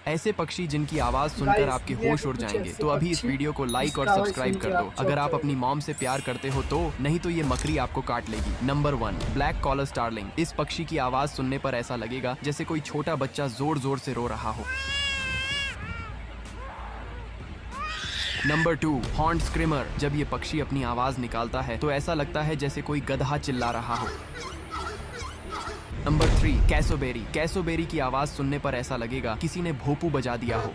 ऐसे पक्षी जिनकी आवाज सुनकर Guys, आपके ये होश उड़ कुछ जाएंगे। ऐसे तो अभी इस पक्षी वीडियो को लाइक और जिसका आवाज सब्सक्राइब सुन के कर दो आप अगर चौंक आप अपनी जाओगे। मॉम से प्यार करते हो तो, नहीं तो ये मकड़ी आपको काट लेगी। Number 1, black collar starling. इस पक्षी की आवाज सुनने पर ऐसा लगेगा जैसे कोई छोटा बच्चा जोर जोर से रो रहा हो। Number 2, horn screamer. जब ये पक्षी अपनी आवाज निकालता है तो ऐसा लगता है जैसे कोई गधा चिल्ला रहा हो। नंबर 3, कैसोबेरी। कैसोबेरी की आवाज सुनने पर ऐसा लगेगा किसी ने भोपू बजा दिया हो।